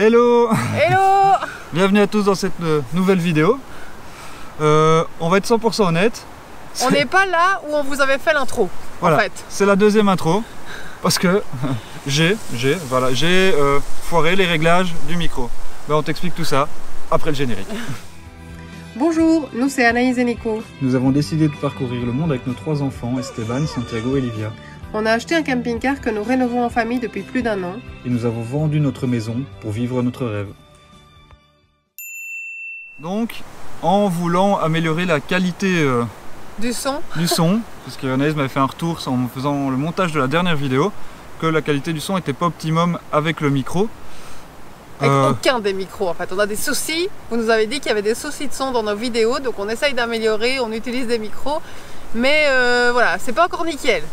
Hello! Hello! Bienvenue à tous dans cette nouvelle vidéo. On va être 100% honnête. On n'est pas là où on vous avait fait l'intro, Voilà, en fait. c'est la deuxième intro. Parce que j'ai foiré les réglages du micro. Ben, on t'explique tout ça après le générique. Bonjour, nous c'est Anaïs et Nico. Nous avons décidé de parcourir le monde avec nos 3 enfants, Esteban, Santiago et Livia. On a acheté un camping-car que nous rénovons en famille depuis plus d'1 an. Et nous avons vendu notre maison pour vivre notre rêve. Donc, en voulant améliorer la qualité Du son. parce qu'Anaïs m'avait fait un retour en faisant le montage de la dernière vidéo, que la qualité du son n'était pas optimum avec le micro. Avec aucun des micros en fait. On a des soucis. Vous nous avez dit qu'il y avait des soucis de son dans nos vidéos, donc on essaye d'améliorer, on utilise des micros. Mais voilà, c'est pas encore nickel.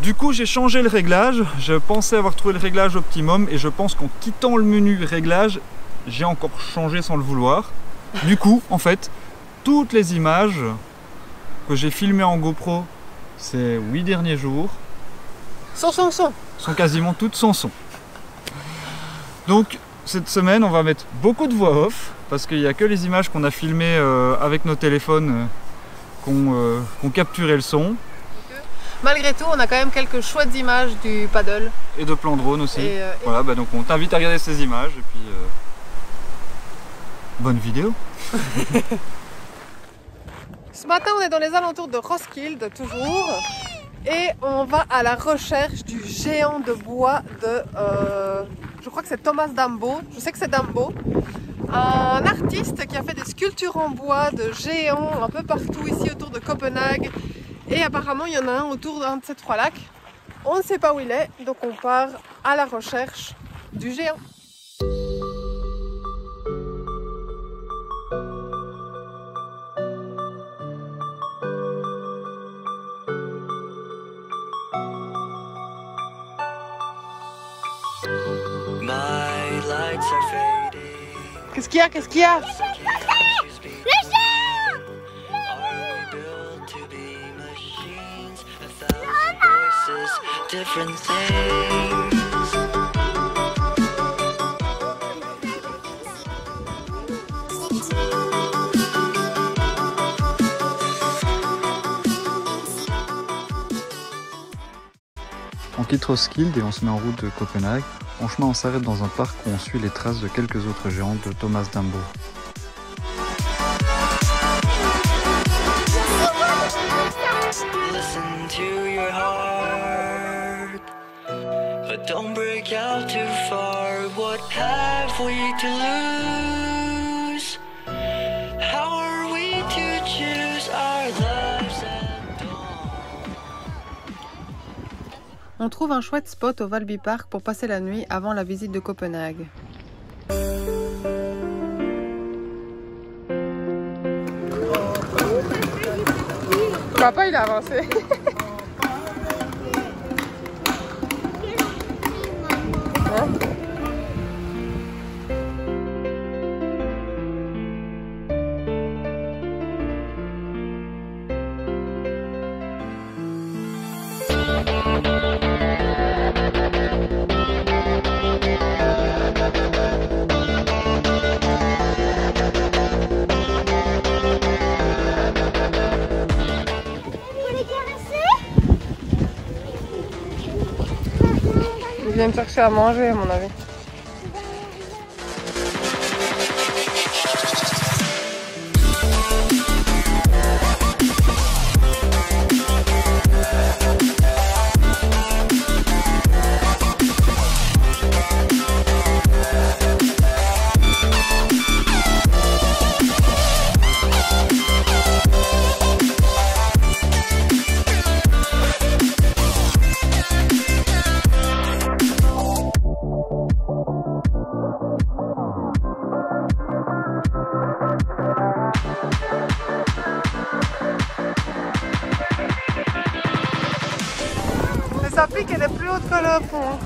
Du coup, j'ai changé le réglage. Je pensais avoir trouvé le réglage optimum et je pense qu'en quittant le menu réglage, j'ai encore changé sans le vouloir. Du coup, en fait, toutes les images que j'ai filmées en GoPro ces 8 derniers jours Sont quasiment toutes sans son. Donc, cette semaine, on va mettre beaucoup de voix off parce qu'il n'y a que les images qu'on a filmées avec nos téléphones qu'on capturé le son. Malgré tout, on a quand même quelques chouettes images du paddle. Et de plans drone aussi. Voilà, bah donc on t'invite à regarder ces images et puis bonne vidéo. Ce matin, on est dans les alentours de Roskilde, toujours. Et on va à la recherche du géant de bois de... je crois que c'est Thomas Dambo. Je sais que c'est Dambo. Un artiste qui a fait des sculptures en bois de géants un peu partout ici autour de Copenhague. Et apparemment, il y en a un autour d'un de ces 3 lacs. On ne sait pas où il est, donc on part à la recherche du géant. Qu'est-ce qu'il y a? Qu'est-ce qu'il y a? Different things. On quitte Roskilde et on se met en route de Copenhague. En chemin, on s'arrête dans un parc où on suit les traces de quelques autres géants de Thomas Dambo. Listen to your heart, but don't break out too far. What have we to lose? How are we to choose our lives at dawn? On trouve un chouette spot au Valby Park pour passer la nuit avant la visite de Copenhague. Papa, il a avancé. Hein? Il vient me chercher à manger, à mon avis. Sa pique, elle est plus haute que le pont.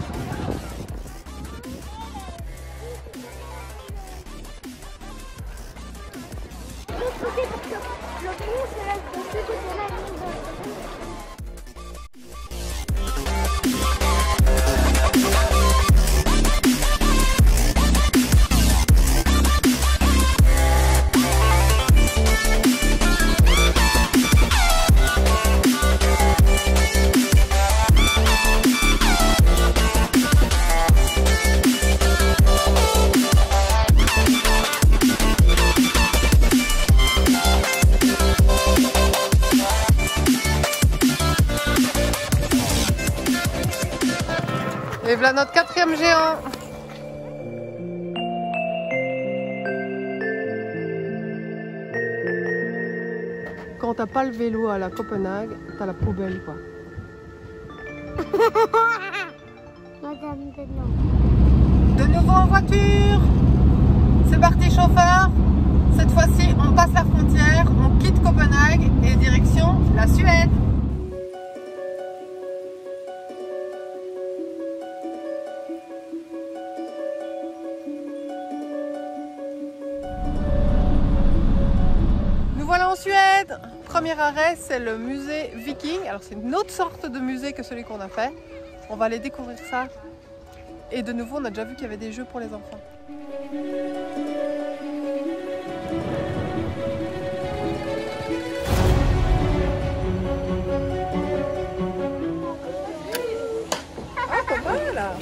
voilà notre 4e géant. Quand t'as pas le vélo à la Copenhague, t'as la poubelle quoi. Madame De nouveau en voiture. C'est parti chauffeur. Cette fois-ci, on passe la frontière, on quitte Copenhague et direction la Suède. Nous voilà en Suède. Premier arrêt, c'est le musée Viking. Alors c'est une autre sorte de musée que celui qu'on a fait. On va aller découvrir ça. Et de nouveau, on a déjà vu qu'il y avait des jeux pour les enfants. Ah, pas mal là.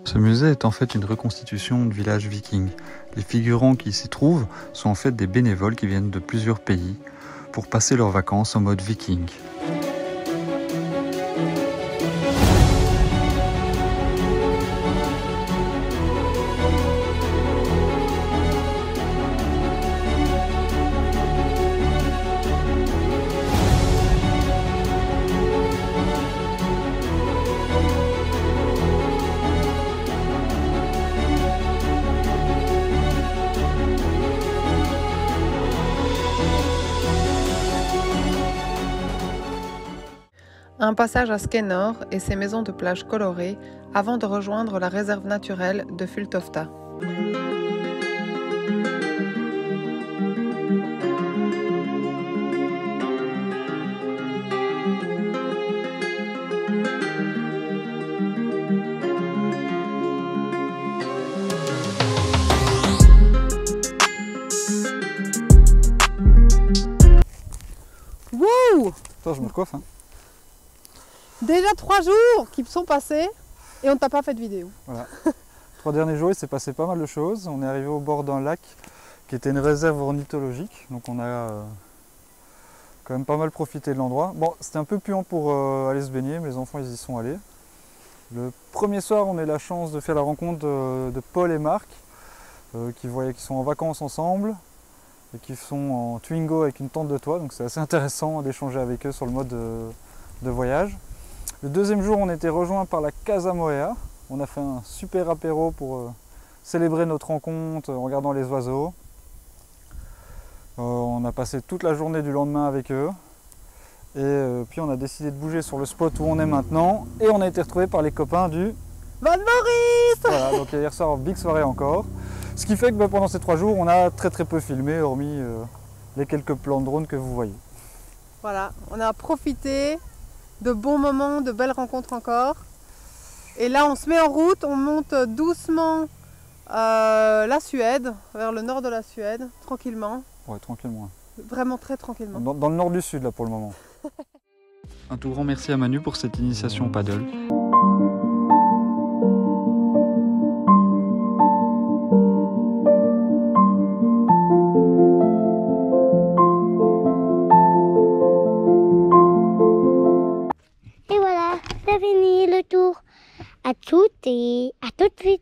Ce musée est en fait une reconstitution du village viking. Les figurants qui s'y trouvent sont en fait des bénévoles qui viennent de plusieurs pays pour passer leurs vacances en mode viking. Un passage à Skenor et ses maisons de plage colorées avant de rejoindre la réserve naturelle de Fulltofta. Wouh! Attends, je me coiffe. Hein. Déjà 3 jours qui sont passés et on ne t'a pas fait de vidéo. Voilà. 3 derniers jours, il s'est passé pas mal de choses. On est arrivé au bord d'un lac qui était une réserve ornithologique. Donc on a quand même pas mal profité de l'endroit. Bon, c'était un peu puant pour aller se baigner, mais les enfants ils y sont allés. Le premier soir, on a eu la chance de faire la rencontre de Paul et Marc qui sont en vacances ensemble et qui sont en Twingo avec une tente de toit. Donc c'est assez intéressant d'échanger avec eux sur le mode de voyage. Le deuxième jour, on a été rejoint par la Casa Moea. On a fait un super apéro pour célébrer notre rencontre en regardant les oiseaux. On a passé toute la journée du lendemain avec eux. Et puis on a décidé de bouger sur le spot où on est maintenant. Et on a été retrouvés par les copains du Van Maurice! Voilà, donc hier soir, big soirée encore. Ce qui fait que pendant ces 3 jours, on a très peu filmé, hormis les quelques plans de drone que vous voyez. Voilà, on a profité de bons moments, de belles rencontres encore. Et là, on se met en route, on monte doucement la Suède, vers le nord de la Suède, tranquillement. Ouais, tranquillement. Vraiment très tranquillement. Dans le nord du sud, là, pour le moment. Un tout grand merci à Manu pour cette initiation au paddle. Et voilà, c'est fini le tour. À toutes et à tout de suite.